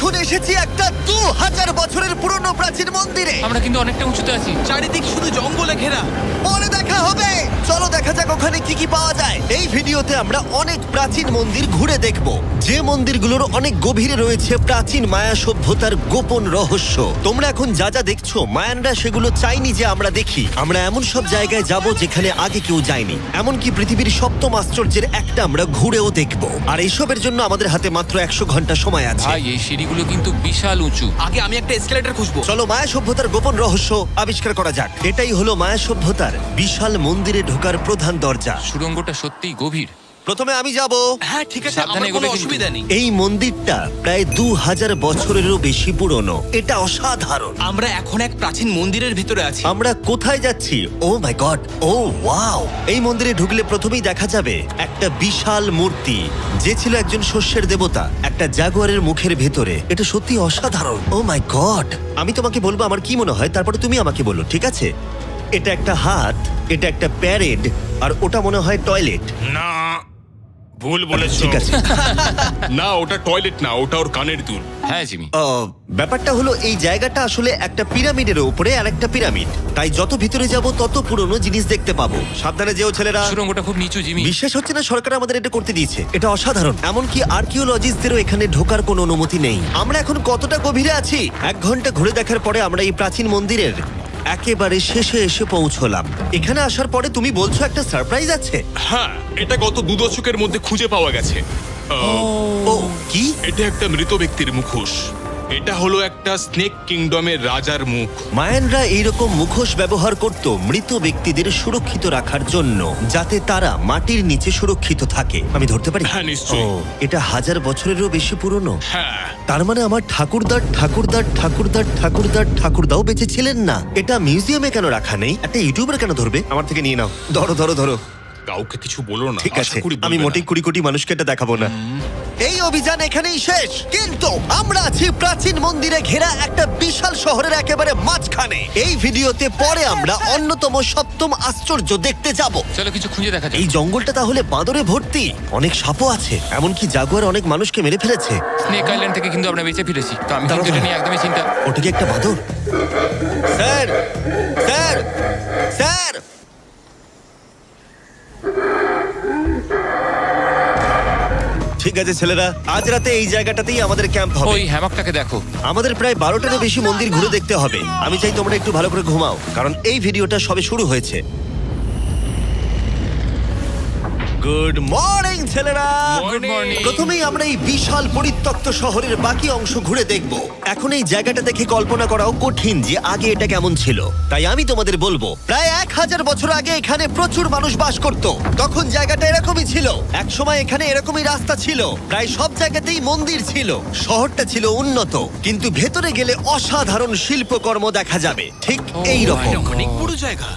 এখন এসেছি একটা 2000 বছরের পুরনো প্রাচীন মন্দিরে। আমরা কিন্তু অনেকটা উঁচুতে আছি। চারিদিক শুধু জঙ্গলে ঘেরা। পরে দেখা হবে। চলো দেখা যাক ওখানে কি কি পাওয়া যায়। এই ভিডিওতে আমরা অনেক প্রাচীন মন্দির ঘুরে দেখব, যে মন্দিরগুলোর অনেক গভীরে রয়েছে প্রাচীন মায়া সভ্যতার গোপন রহস্য। তোমরা এখন যা যা দেখছো, মায়ানরা সেগুলো চাইনি যে আমরা দেখি। আমরা এমন সব জায়গায় যাব যেখানে আগে কেউ যায়নি, এমনকি পৃথিবীর সপ্তম আশ্চর্যের একটা আমরা ঘুরেও দেখব। আর এইসবের জন্য আমাদের হাতে মাত্র 100 ঘন্টা সময় আছে। ভাই এই সিঁড়িগুলো কিন্তু বিশাল উঁচু। আগে আমি একটা এসকেলেটর খুঁজবো। চলো মায়া সভ্যতার গোপন রহস্য আবিষ্কার করা যাক। এটাই হলো মায়া সভ্যতার বিশাল মন্দিরে ঢোকার প্রধান দরজা। সুড়ঙ্গটা সত্যিই গভীর। প্রথমে আমি যাব। হ্যাঁ ঠিক আছে, সাবধানে আমার কোনো এগোবে কিন্তু। অসুবিধা নেই। এই মন্দিরটা প্রায় 2000 বছরেরও বেশি পুরনো। এটা অসাধারণ। আমরা এখন এক প্রাচীন মন্দিরের ভিতরে আছি। আমরা কোথায় যাচ্ছি? ও মাই গড, ও ওয়াও! এই মন্দিরে ঢুকলে প্রথমেই দেখা যাবে একটা বিশাল মূর্তি, যে ছিল একজন শস্যের দেবতা, একটা জাগুয়ারের মুখের ভেতরে। এটা সত্যি অসাধারণ। ও মাই গড! আমি তোমাকে বলবো আমার কি মনে হয়, তারপরে তুমি আমাকে বলো, ঠিক আছে? এটা একটা হাত, এটা একটা প্যারেড, আর ওটা মনে হয় টয়লেট। না, ভুল বলেছো। ঠিক আছে। না, ওটা টয়লেট না, ওটা ওর কানের দুল। হ্যাঁ জিমি। ব্যাপারটা হলো এই জায়গাটা আসলে একটা পিরামিডের উপরে আর একটা পিরামিড, তাই যত ভিতরে যাব তত পুরনো জিনিস দেখতে পাবো। সাবধানে যেও ছেলেরা। সুড়ঙ্গটা খুব নিচু জিমি। বিশ্বাস হচ্ছে না সরকার আমাদের এটা করতে দিয়েছে। এটা অসাধারণ। এমনকি আর্কিওলজিস্টদেরও এখানে ঢোকার কোনো অনুমতি নেই। আমরা এখন কতটা গভীরে আছি? 1 ঘন্টা ঘুরে দেখার পরে আমরা এই প্রাচীন মন্দিরের একেবারে শেষে এসে পৌঁছলাম। এখানে আসার পরে তুমি বলছো একটা সারপ্রাইজ আছে। হ্যাঁ, এটা গত 2 দশকের মধ্যে খুঁজে পাওয়া গেছে। ও কি? এটা একটা মৃত ব্যক্তির মুখোশ। এটা হলো একটা স্নেক কিংডমের রাজার মুখ। মায়ানরা এইরকম মুখোশ ব্যবহার করত মৃত ব্যক্তিদের সুরক্ষিত রাখার জন্য, যাতে তারা মাটির নিচে সুরক্ষিত থাকে। আমি ধরতে পারি? হ্যাঁ, নিশ্চয়ই। ও, এটা 1000 বছরেরও বেশি পুরনো। হ্যাঁ, তার মানে আমার ঠাকুরদাও বেঁচে ছিলেন না। এটা মিউজিয়ামে কেন রাখা নেই? একটা ইউটিউবার কেন ধরবে? আমার থেকে নিয়ে নাও। ধরো ধরো ধরো। কাউকে কিছু বলো না। ঠিক আশা আছে, করি বলবে আমি না। মোটেই 20 কোটি মানুষকে এটা দেখাবো না। এই অভিযান এখানেই শেষ, কিন্তু আমরা আছি প্রাচীন মন্দিরে ঘেরা একটা বিশাল শহরের একেবারে মাঝখানে। এই ভিডিওতে পরে আমরা অন্যতম সপ্তম আশ্চর্য দেখতে যাব। চলো কিছু খুঁজে দেখা যাক। এই জঙ্গলটা তাহলে বাঁদরে ভর্তি, অনেক সাপও আছে, এমনকি জাগুয়ার অনেক মানুষকে মেরে ফেলেছে। স্নেক আইল্যান্ড থেকে কিন্তু আমরা বেঁচে ফিরেছি, তো আমি কিন্তু এটা নিয়ে একদমই চিন্তা। ওটা কি একটা বাঁদর? Sir, sir, sir! ঠিক আছে ছেলেরা, আজ রাতে এই জায়গাটাতেই আমাদের ক্যাম্প হবে। ওই হ্যামকটাকে দেখো। আমাদের প্রায় 12টারও বেশি মন্দির ঘুরে দেখতে হবে। আমি চাই তোমরা একটু ভালো করে ঘুমাও, কারণ এই ভিডিওটা সবে শুরু হয়েছে। গুড মর্নিং ছেলেরা। Good morning. প্রথমেই আমরা এই বিশাল পরিত্যক্ত শহরের বাকি অংশ ঘুরে দেখব। এখন এই জায়গাটা দেখে কল্পনা করাও কঠিন যে আগে এটা কেমন ছিল। তাই আমি তোমাদের বলবো, প্রায় 1000 বছর আগে এখানে প্রচুর মানুষ বাস করত। তখন জায়গাটা এরকমই ছিল। এক সময় এখানে এরকমই রাস্তা ছিল, প্রায় সব জায়গাতেই মন্দির ছিল। শহরটা ছিল উন্নত, কিন্তু ভেতরে গেলে অসাধারণ শিল্পকর্ম দেখা যাবে, ঠিক এই রকম। এটা অনেক বড় জায়গা।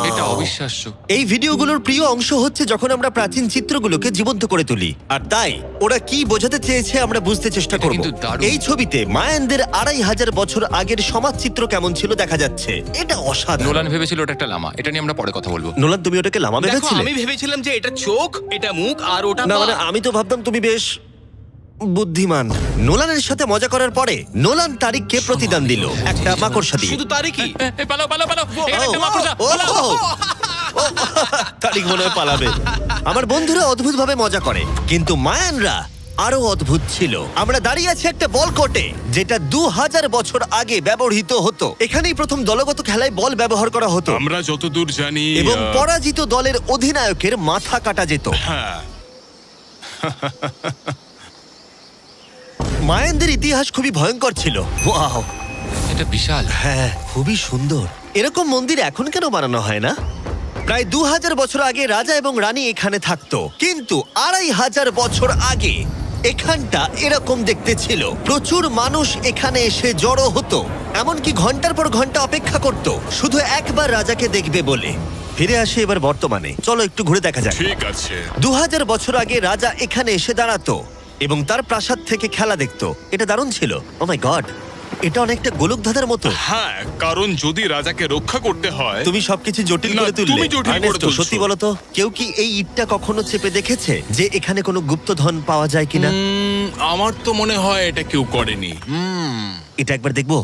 এটা অবিশ্বাস্য। এই ভিডিওগুলোর প্রিয় অংশ হচ্ছে যখন আমরা প্রাচীন চিত্রগুলোকে জীবন্ত করে তুলি, আর তাই ওরা কি বোঝাতে চেয়েছে আমরা বুঝতে চেষ্টা এটা করব। কিন্তু দারুণ। এই ছবিতে মায়ানদের 2500 বছর আগের সমাজ চিত্র কেমন ছিল দেখা যাচ্ছে। এটা অসাধারণ। নোলান ভেবেছিল ওটা একটা লামা। এটা নিয়ে আমরা পরে কথা বলবো। নোলান, তুমি ওটাকে লামা দেখো, ভেবেছিলে? আমি ভেবেছিলাম যে এটা চোখ, এটা মুখ, আর ওটা না পা। মানে আমি তো ভাবতাম তুমি বেশ বুদ্ধিমান। নোলানের সাথে মজা করার পরে নোলান তারিখকে প্রতিদান দিল একটা মাকড়সা দিয়ে। শুধু তারই কি? পালাও পালাও পালাও, এখানে একটা মাকড়সা। ও, পালাও। ও, তারিখ মনে হয় পালাবে। আমার বন্ধুরা অদ্ভুত ভাবে মজা করে, কিন্তু মায়ানরা আরো অদ্ভুত ছিল। আমরা দাঁড়িয়ে আছি একটা বল কোর্টে, যেটা 2000 বছর আগে ব্যবহৃত হতো। এখানেই প্রথম দলগত খেলায় বল ব্যবহার করা হতো, আমরা যতদূর জানি এবং পরাজিত দলের অধিনায়কের মাথা কাটা যেত। হ্যাঁ, মায়ানদের ইতিহাস খুবই ভয়ঙ্কর ছিল। ওয়াও, এটা বিশাল। হ্যাঁ, খুবই সুন্দর। এরকম মন্দির এখন কেন বানানো হয় না? প্রায় 2000 বছর আগে রাজা এবং রানী এখানে থাকতো, কিন্তু 2500 বছর আগে এখানটা এরকম দেখতে ছিল। প্রচুর মানুষ এখানে এসে জড়ো হতো, এমনকি ঘন্টার পর ঘন্টা অপেক্ষা করত শুধু একবার রাজাকে দেখবে বলে। ফিরে আসে এবার বর্তমানে, চলো একটু ঘুরে দেখা যাক। ঠিক আছে। 2000 বছর আগে রাজা এখানে এসে দাঁড়াতো এবং তার প্রাসাদ থেকে খেলা দেখতো। এটা দারুণ ছিল। ও মাই গড, এটা অনেকটা গোলকধাঁধার মতো। হ্যাঁ, কারণ যদি রাজাকে রক্ষা করতে হয়। তুমি সবকিছু জটিল না, করে তুললে। তুমি জটিল করে আর্নেস্টো, তুলছো। সত্যি বলো তো, কেউ কি এই ইটটা কখনো চেপে দেখেছে যে এখানে কোনো গুপ্তধন পাওয়া যায় কিনা? আমার তো মনে হয় এটা কেউ করেনি। এটা একবার দেখবো,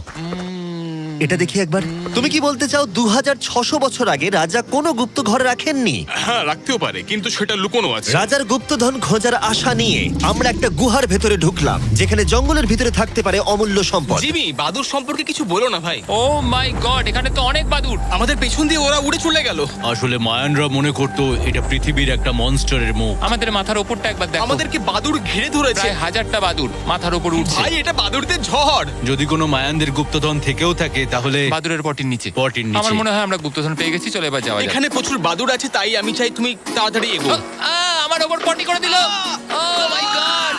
এটা দেখি একবার। তুমি কি বলতে চাও 2600 বছর আগে রাজা কোনো গুপ্ত ঘরে রাখেননি? হ্যাঁ, রাখতেও পারে, কিন্তু সেটা লুকোনো আছে। রাজার গুপ্তধন খোঁজার আশা নিয়ে আমরা একটা গুহার ভেতরে ঢুকলাম, যেখানে জঙ্গলের ভিতরে থাকতে পারে অমূল্য সম্পদ। জিমি, বাদুর সম্পর্কে কিছু বলো না ভাই। ও মাই গড, এখানে তো অনেক বাদুর। আমাদের পেছন দিয়ে ওরা উড়ে চলে গেল। আসলে মায়ানরা মনে করতো এটা পৃথিবীর একটা মনস্টারের মুখ। আমাদের মাথার ওপরটা একবার দেখো, আমাদেরকে বাদুর ঘিরে ধরেছে। প্রায় 1000টা বাদুর মাথার ওপর উঠছে। ভাই, এটা বাদুরদের ঝড়। যদি কোনো মায়ানদের গুপ্তধন থেকেও থাকে তাহলে বাদুরের পটির নিচে। পটির নিচে। আমার মনে হয় আমরা গুপ্তধন পেয়ে গেছি, চলে এবার যাওয়া যাক। এখানে প্রচুর বাদুর আছে, তাই আমি চাই তুমি তাড়াতাড়ি এগো। আমার ওপর পটি করে দিল। ও মাই গড।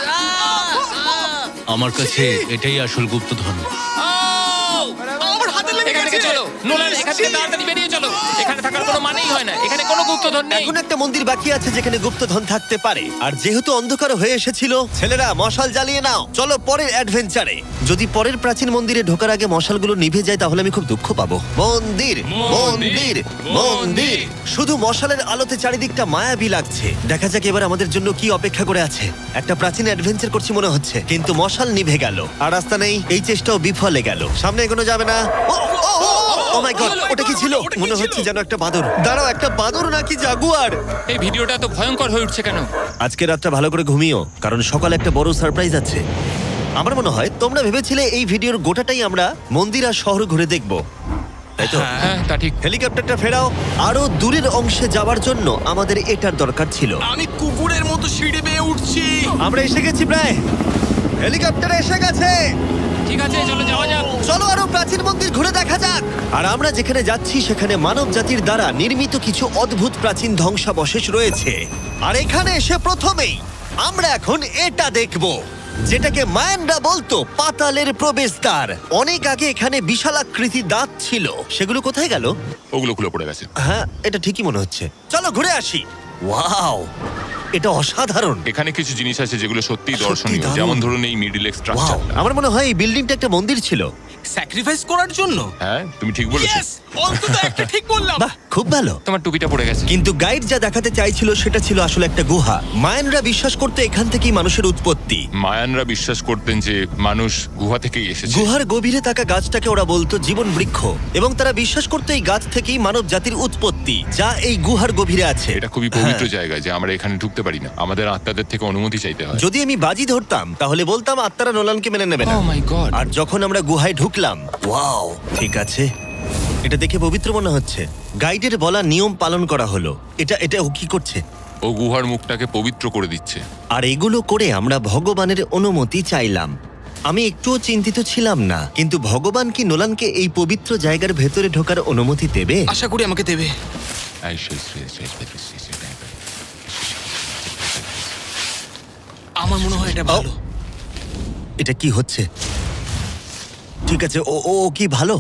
আমার কাছে এটাই আসল গুপ্তধন। আমার হাতে লেগে এখান থেকে গেছে। চলো নোলান, এখান থেকে তাড়াতাড়ি বেরিয়ে চলো। এখানে থাকার কোনো মানেই হয় না, এখানে কোনো গুপ্তধন নেই। এখন একটা মন্দির বাকি আছে যেখানে গুপ্তধন থাকতে পারে, আর যেহেতু অন্ধকার হয়ে এসেছিল, ছেলেরা মশাল জ্বালিয়ে নাও। চলো পরের অ্যাডভেঞ্চারে। যদি পরের প্রাচীন মন্দিরে ঢোকার আগে মশালগুলো নিভে যায় তাহলে আমি খুব দুঃখ পাবো। মন্দির, মন্দির, মন্দির। শুধু মশালের আলোতে চারিদিকটা মায়াবী লাগছে। দেখা যাক এবার আমাদের জন্য কি অপেক্ষা করে আছে। একটা প্রাচীন অ্যাডভেঞ্চার করছি মনে হচ্ছে, কিন্তু মশাল নিভে গেল আর রাস্তা নেই। এই চেষ্টাও বিফলে গেল। সামনে এগোনো যাবে না। ও মাই গড, ওটা কি ছিল? মনে হচ্ছে যেন একটা বাদর। দাঁড়াও, একটা বাদর নাকি জাগুয়ার? এই ভিডিওটা তো ভয়ঙ্কর হয়ে উঠছে কেন? আজকে রাতটা ভালো করে ঘুমিও, কারণ সকালে একটা বড় সারপ্রাইজ আছে। আমার মনে হয় তোমরা ভেবেছিলে এই ভিডিওর গোটাটাই আমরা মন্দির আর শহর ঘুরে দেখব, তাই তো? হ্যাঁ, তা ঠিক। হেলিকপ্টারটা ফেরাও। আরো দূরের অংশে যাওয়ার জন্য আমাদের এটার দরকার ছিল। আমি কুকুরের মতো সিঁড়ি বেয়ে উঠছি। আমরা এসে গেছি প্রায়। হেলিকপ্টার এসে গেছে। ঠিক আছে, চলো যাওয়া যাক। চলো আরো প্রাচীন মন্দির ঘুরে দেখা যাক। আর আমরা যেখানে যাচ্ছি সেখানে মানব জাতির দ্বারা নির্মিত কিছু অদ্ভুত প্রাচীন ধ্বংসাবশেষ রয়েছে। আর এখানে এসে প্রথমেই আমরা এখন এটা দেখব, যেটাকে মায়ানরা বলতো পাতালের প্রবেশদ্বার। অনেক আগে এখানে বিশালাকৃতি দাঁত ছিল, সেগুলো কোথায় গেল? ওগুলো খুলে পড়ে গেছে। হ্যাঁ, এটা ঠিকই মনে হচ্ছে। চলো ঘুরে আসি। ওয়াও, এটা অসাধারণ। এখানে কিছু জিনিস আছে যেগুলো সত্যি সত্যি দর্শনীয়, দারুণ। যেমন ধরুন এই মিডিল ওয়াও, স্ট্রাকচার। আমার মনে হয় এই বিল্ডিংটা একটা মন্দির ছিল। স্যাক্রিফাইস করার জন্য। হ্যাঁ, তুমি ঠিক বলেছো। Yes! অন্তত একটা ঠিক বললাম। বাহ, খুব ভালো। তোমার টুপিটা পড়ে গেছে। কিন্তু গাইড যা দেখাতে চাইছিল সেটা ছিল আসলে একটা গুহা। মায়ানরা বিশ্বাস করতে এখান থেকেই মানুষের উৎপত্তি। মায়ানরা বিশ্বাস করতেন যে মানুষ গুহা থেকেই এসেছে। গুহার গভীরে থাকা গাছটাকে ওরা বলতো জীবন বৃক্ষ, এবং তারা বিশ্বাস করতো এই গাছ থেকেই মানব জাতির উৎপত্তি, যা এই গুহার গভীরে আছে। এটা খুবই পবিত্র হ্যাঁ। জায়গা যে আমরা এখানে ঢুকতে পারি না, আমাদের আত্মাদের থেকে অনুমতি চাইতে হয়। যদি আমি বাজি ধরতাম তাহলে বলতাম আত্মারা নোলানকে মেনে নেবে না। ও মাই গড। আর যখন আমরা গুহায় ঢুকলাম, ওয়াও, ঠিক আছে, এটা দেখে পবিত্র মনে হচ্ছে। গাইডের বলা নিয়ম পালন করা হলো। এটা ও কি করছে? ও গুহার মুখটাকে পবিত্র করে দিচ্ছে। আর এগুলো করে আমরা ভগবানের অনুমতি চাইলাম। আমি একটুও চিন্তিত ছিলাম না, কিন্তু ভগবান কি নোলানকে এই পবিত্র জায়গার ভেতরে ঢোকার অনুমতি দেবে? আশা করি আমাকে দেবে। আমার মনে হয় এটা ভালো। এটা কি হচ্ছে? ঠিক আছে, ও ও ও কি ভালো?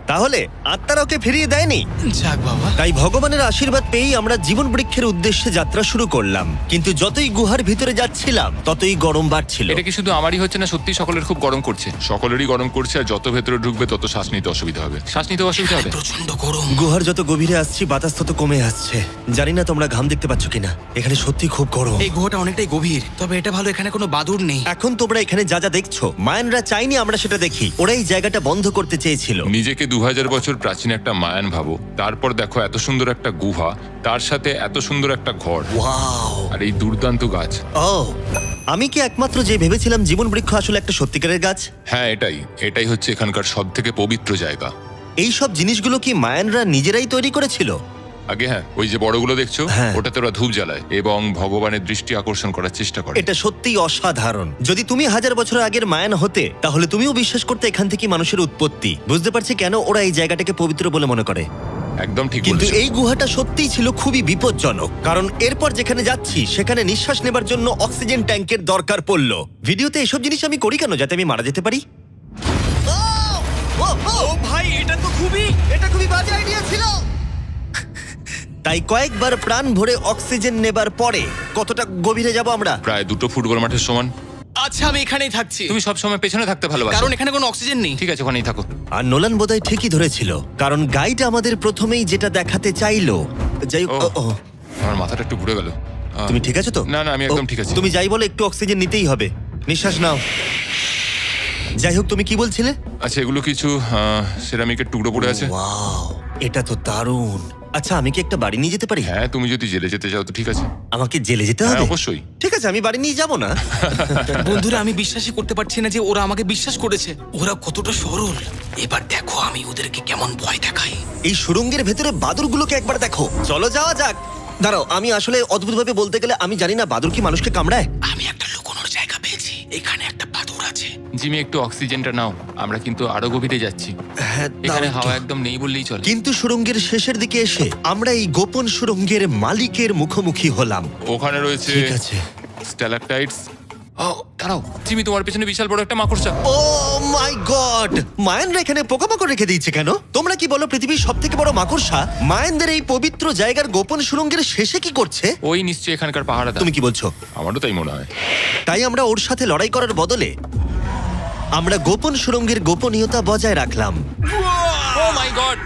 তাহলে আত্মারা ওকে ফিরিয়ে দেয়নি। যাক বাবা। তাই ভগবানের আশীর্বাদ পেয়েই আমরা জীবন বৃক্ষের উদ্দেশ্যে যাত্রা শুরু করলাম। কিন্তু যতই গুহার ভিতরে যাচ্ছিলাম ততই গরম বাড়ছিল। এটা কি শুধু আমারই হচ্ছে না, সত্যি সকলের খুব গরম করছে? সকলেরই গরম করছে, আর যত ভেতরে ঢুকবে তত শ্বাস নিতে অসুবিধা হবে। শ্বাস নিতে অসুবিধা হবে। প্রচন্ড গরম। গুহার যত গভীরে আসছি বাতাস তত কমে আসছে। জানি না তোমরা ঘাম দেখতে পাচ্ছ কিনা, এখানে সত্যি খুব গরম। এই গুহাটা অনেকটাই গভীর, তবে এটা ভালো এখানে কোনো বাদুর নেই। এখন তোমরা এখানে যা যা দেখছো, মায়ানরা চাইনি আমরা সেটা দেখি। ওরা এই জায়গাটা বন্ধ করতে চেয়েছিল। নিজেকে 2000 বছর প্রাচীন একটা মায়ান ভাবো, তারপর দেখো এত সুন্দর একটা গুহা, তার সাথে এত সুন্দর একটা ঘর, ওয়াও, আর এই দুর্দান্ত গাছ। ও, আমি কি একমাত্র যে ভেবেছিলাম জীবন বৃক্ষ আসলে একটা সত্যিকারের গাছ? হ্যাঁ, এটাই হচ্ছে এখানকার সব থেকে পবিত্র জায়গা। এই সব জিনিসগুলো কি মায়ানরা নিজেরাই তৈরি করেছিল? আগে হ্যাঁ, ওই যে বড়গুলো দেখছো, হ্যাঁ। ওটাতে ওরা ধূপ জ্বালায় এবং ভগবানের দৃষ্টি আকর্ষণ করার চেষ্টা করে। এটা সত্যিই অসাধারণ। যদি তুমি 1000 বছর আগের মায়ান হতে তাহলে তুমিও বিশ্বাস করতে এখান থেকে মানুষের উৎপত্তি। বুঝতে পারছি কেন ওরা এই জায়গাটাকে পবিত্র বলে মনে করে। একদম ঠিক কিন্তু বলেছো। এই গুহাটা সত্যিই ছিল খুবই বিপজ্জনক, কারণ এরপর যেখানে যাচ্ছি সেখানে নিঃশ্বাস নেবার জন্য অক্সিজেন ট্যাঙ্কের দরকার পড়লো। ভিডিওতে এসব জিনিস আমি করি কেন? যাতে আমি মারা যেতে পারি? ও ভাই, এটা তো এটা খুবই বাজে আইডিয়া ছিল। তাই কয়েকবার প্রাণ ভরে অক্সিজেন নেবার পরে কতটা গভীরে যাব আমরা? প্রায় 2 ফুটবল মাঠের সমান। আচ্ছা, আমি এখানেই থাকছি। তুমি সবসময় পেছনে থাকতে ভালোবাসো। কারণ এখানে কোনো অক্সিজেন নেই। ঠিক আছে, ওখানেই থাকো। আর নোলান বোধহয় ঠিকই ধরেছিল, কারণ গাইড আমাদের প্রথমেই যেটা দেখাতে চাইলো। যাই ও, হোক, ও, আমার মাথাটা একটু ঘুরে গেল। তুমি ঠিক আছো তো? না, না, আমি একদম ও, ঠিক আছি। তুমি যাই বলো, একটু অক্সিজেন নিতেই হবে। নিঃশ্বাস নাও। যাই হোক, তুমি কি বলছিলে? আচ্ছা, এগুলো কিছু সেরামিকের টুকরো পড়ে আছে। ওয়াও, এটা তো দারুণ। আচ্ছা, আমি কি একটা বাড়ি নিয়ে যেতে পারি? হ্যাঁ, তুমি যদি জেলে যেতে চাও তো ঠিক আছে। আমাকে জেলে যেতে হ্যাঁ, হবে? অবশ্যই। ঠিক আছে, আমি বাড়ি নিয়ে যাব না। বন্ধুরা, আমি বিশ্বাসই করতে পারছি না যে ওরা আমাকে বিশ্বাস করেছে। ওরা কতটা সরল। এবার দেখো আমি ওদেরকে কেমন ভয় দেখাই। এই সুড়ঙ্গের ভেতরে বাদুরগুলোকে একবার দেখো। চলো যাওয়া যাক। দাঁড়াও, আমি আসলে অদ্ভুতভাবে বলতে গেলে আমি জানি না বাদুর কি মানুষকে কামড়ায়। আমি একটা লুকোনোর জায়গা পেয়েছি। এখানে একটা বাদুড় আছে। জিমি, একটু অক্সিজেনটা নাও, আমরা কিন্তু আরো গভীরে যাচ্ছি। হ্যাঁ, দাও এখানে একটু। হাওয়া একদম নেই বললেই চলে। কিন্তু সুড়ঙ্গের শেষের দিকে এসে আমরা এই গোপন সুড়ঙ্গের মালিকের মুখোমুখি হলাম। ওখানে রয়েছে ঠিক আছে। স্ট্যালাকটাইটস। ও দাঁড়াও, জিমি, তোমার পেছনে বিশাল বড় একটা মাকড়সা। ও মাই গড! মায়ানরা এখানে পোকামাকড় রেখে দিয়েছে কেন? তোমরা কি বলো, পৃথিবীর সব থেকে বড় মাকড়সা মায়ানদের এই পবিত্র জায়গার গোপন সুড়ঙ্গের শেষে কি করছে? ওই নিশ্চয়ই এখানকার পাহাড়া। তুমি কি বলছো? আমারও তাই মনে হয়। তাই আমরা ওর সাথে লড়াই করার বদলে আমরা গোপন সুড়ঙ্গের গোপনীয়তা বজায় রাখলাম। ও মাই গড!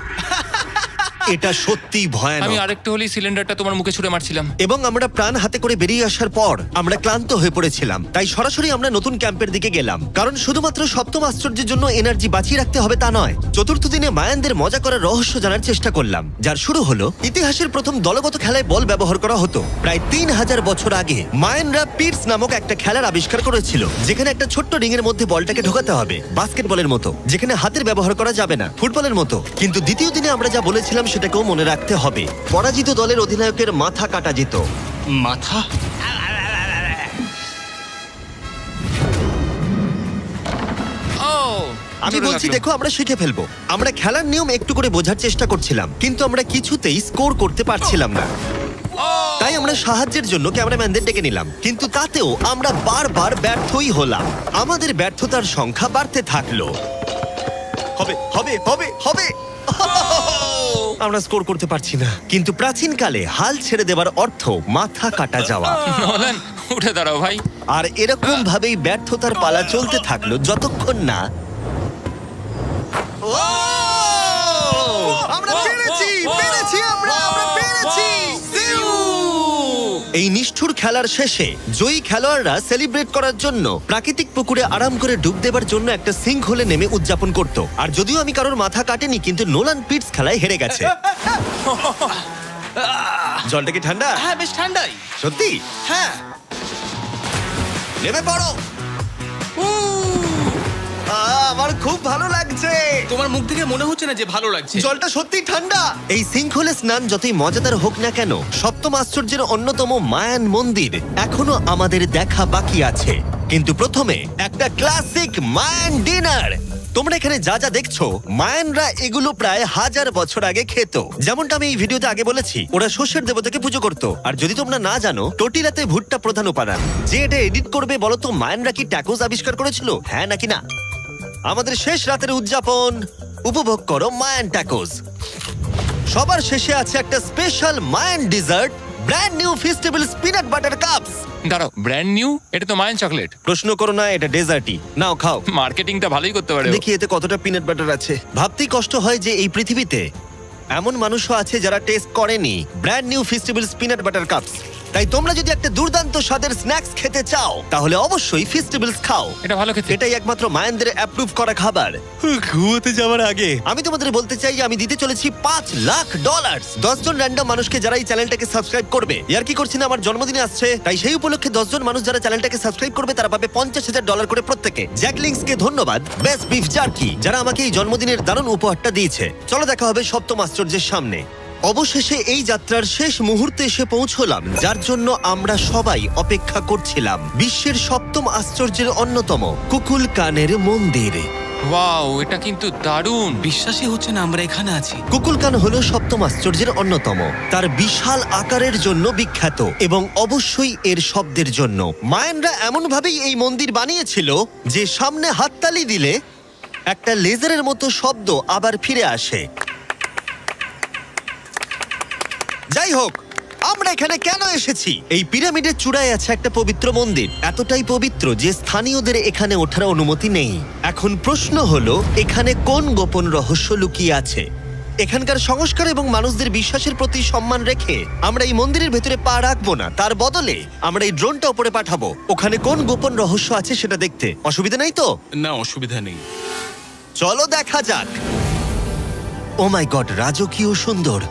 এটা সত্যি আমি ভয়ানক। আরেকটু হলেই সিলিন্ডারটা তোমার মুখে ছুঁড়ে মারছিলাম। এবং আমরা প্রাণ হাতে করে বেরিয়ে আসার পর আমরা ক্লান্ত হয়ে পড়েছিলাম, তাই সরাসরি আমরা নতুন ক্যাম্পের দিকে গেলাম। কারণ শুধুমাত্র সপ্তম আশ্চর্যের জন্য এনার্জি বাঁচিয়ে রাখতে হবে তা নয়। চতুর্থ দিনে মায়ানদের মজা করার রহস্য জানার চেষ্টা করলাম, যার শুরু হলো ইতিহাসের প্রথম দলগত খেলায় বল ব্যবহার করা হতো। প্রায় 3000 বছর আগে মায়ানরা পিটস নামক একটা খেলার আবিষ্কার করেছিল, যেখানে একটা ছোট্ট রিং এর মধ্যে বলটাকে ঢোকাতে হবে, বাস্কেটবলের মতো, যেখানে হাতের ব্যবহার করা যাবে না, ফুটবলের মতো। কিন্তু দ্বিতীয় দিনে আমরা যা বলেছিলাম সেটাকেও মনে রাখতে হবে। পরাজিত দলের অধিনায়কের মাথা কাটা যেত। মাথা? ও আমি জোরে বলছি, লাগলো। দেখো, আমরা শিখে ফেলবো। আমরা খেলার নিয়ম একটু করে বোঝার চেষ্টা করছিলাম, কিন্তু আমরা কিছুতেই স্কোর করতে পারছিলাম না। তাই আমরা সাহায্যের জন্য ক্যামেরাম্যানদের ডেকে নিলাম, কিন্তু তাতেও আমরা বারবার ব্যর্থই হলাম। আমাদের ব্যর্থতার সংখ্যা বাড়তে থাকলো। হবে হবে হবে হবে আমরা স্কোর করতে পারছি না। কিন্তু প্রাচীনকালে হাল ছেড়ে দেবার অর্থ মাথা কাটা যাওয়া। নোলান, উঠে দাঁড়াও ভাই। আর এরকম ভাবেই ব্যর্থতার পালা চলতে থাকলো যতক্ষণ না আমরা পেরেছি, পেরেছি, আমরা পেরেছি। এই নিষ্ঠুর খেলার শেষে জয়ী খেলোয়াড়রা সেলিব্রেট করার জন্য প্রাকৃতিক পুকুরে আরাম করে ডুব দেবার জন্য একটা সিঙ্কহোলে নেমে উদযাপন করত। আর যদিও আমি কারোর মাথা কাটেনি, কিন্তু নোলান পিটস খেলায় হেরে গেছে। জলটা কি ঠান্ডা? হ্যাঁ, বেশ ঠান্ডাই। সত্যি? হ্যাঁ। নেমে পড়ো। আমার খুব ভালো লাগছে। তোমার মুখ থেকে মনে হচ্ছে না যে ভালো লাগছে। জলটা সত্যি ঠান্ডা। এই সিঙ্কহোলে স্নান যতই মজাদার হোক না কেন, সপ্তম আশ্চর্যের অন্যতম মায়ান মন্দির এখনো আমাদের দেখা বাকি আছে। কিন্তু প্রথমে একটা ক্লাসিক মায়ান ডিনার। তোমরা এখানে যা যা দেখছো, মায়ানরা এগুলো প্রায় 1000 বছর আগে খেত। যেমনটা আমি এই ভিডিওতে আগে বলেছি, ওরা শস্যের দেবতাকে পুজো করত। আর যদি তোমরা না জানো, টোটিলাতে ভুট্টা প্রধান উপাদান। যে এটা এডিট করবে বলো তো, মায়ানরা কি ট্যাকোস আবিষ্কার করেছিল, হ্যাঁ নাকি না? আমাদের শেষ রাতের উদযাপন উপভোগ করো মায়ান ট্যাকোস। সবার শেষে আছে একটা special Mayan dessert, brand new festival peanut butter cups. দাঁড়াও, ব্র্যান্ড নিউ? এটা তো মায়ান চকলেট। প্রশ্ন করো না, এটা ডেজার্টই। নাও খাও। মার্কেটিংটা ভালোই করতে পারে ও। দেখি এতে কতটা পিনাট বাটার আছে। ভাবতেই কষ্ট হয় যে এই পৃথিবীতে এমন মানুষও আছে যারা টেস্ট করেনি brand new festival peanut butter cups. তাই তোমরা যদি একটা দুর্দান্ত স্বাদের স্ন্যাক্স খেতে চাও, তাহলে অবশ্যই ফেস্টিভ্যালস খাও। এটা ভালো খেতে। এটাই একমাত্র মায়ানদের অ্যাপ্রুভ করা খাবার। ঘুমোতে যাওয়ার আগে আমি তোমাদের বলতে চাই, আমি দিতে চলেছি $5 লাখ। 10 জন র্যান্ডম মানুষকে যারা এই চ্যানেলটাকে সাবস্ক্রাইব করবে। ইয়ার কি করছি না, আমার জন্মদিনে আসছে, তাই সেই উপলক্ষে 10 জন মানুষ যারা চ্যানেলটাকে সাবস্ক্রাইব করবে তারা পাবে $50,000 করে প্রত্যেকে। জ্যাকলিংসকে ধন্যবাদ, বেস্ট বিফ জার্কি, যারা আমাকে এই জন্মদিনের দারুণ উপহারটা দিয়েছে। চলো দেখা হবে সপ্তম আশ্চর্যের সামনে। অবশেষে এই যাত্রার শেষ মুহূর্তে এসে পৌঁছলাম, যার জন্য আমরা সবাই অপেক্ষা করছিলাম। বিশ্বের সপ্তম আশ্চর্যের অন্যতম কুকুলকানের মন্দির। ওয়াও, এটা কিন্তু দারুণ। বিশ্বাসই হচ্ছে না আমরা এখানে আছি। কুকুলকান হলো সপ্তম আশ্চর্যের অন্যতম। তার বিশাল আকারের জন্য বিখ্যাত এবং অবশ্যই এর শব্দের জন্য। মায়ানরা এমন ভাবেই এই মন্দির বানিয়েছিল যে সামনে হাততালি দিলে একটা লেজারের মতো শব্দ আবার ফিরে আসে। যাই হোক, আমরা এখানে কেন এসেছি? এই পিরামিডের চূড়ায় আছে একটা পবিত্র মন্দির, এতটাই পবিত্র যে স্থানীয়দের এখানে ওঠার অনুমতি নেই। এখন প্রশ্ন হলো, এখানে কোন গোপন রহস্য লুকিয়ে আছে? এখানকার সংস্কার এবং মানুষদের বিশ্বাসের প্রতি সম্মান রেখে আমরা এই মন্দিরের ভেতরে পা রাখবো না, তার বদলে আমরা এই ড্রোনটা উপরে পাঠাবো ওখানে কোন গোপন রহস্য আছে সেটা দেখতে। অসুবিধা নেই তো? না, অসুবিধা নেই। চলো দেখা যাক। ও মাই গড, রাজকীয় সুন্দর।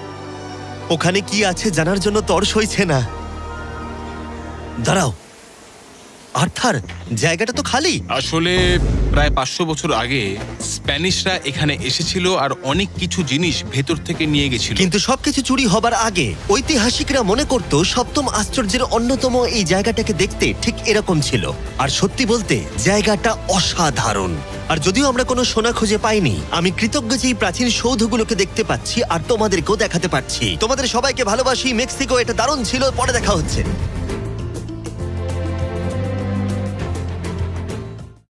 ওখানে কি আছে জানার জন্য তর সইছে না। দাঁড়াও আর্থার, জায়গাটা তো খালি। আসলে প্রায় 500 বছর আগে স্প্যানিশরা এখানে এসেছিল আর অনেক কিছু জিনিস ভেতর থেকে নিয়ে গেছিল। কিন্তু সবকিছু চুরি হবার আগে ঐতিহাসিকরা মনে করত সপ্তম আশ্চর্যের অন্যতম এই জায়গাটাকে দেখতে ঠিক এরকম ছিল। আর সত্যি বলতে জায়গাটা অসাধারণ। আর যদিও আমরা কোনো সোনা খুঁজে পাইনি, আমি কৃতজ্ঞ যে এই প্রাচীন সৌধগুলোকে দেখতে পাচ্ছি আর তোমাদেরকেও দেখাতে পারছি। তোমাদের সবাইকে ভালোবাসি। মেক্সিকো, এটা দারুণ ছিল। পরে দেখা হচ্ছে।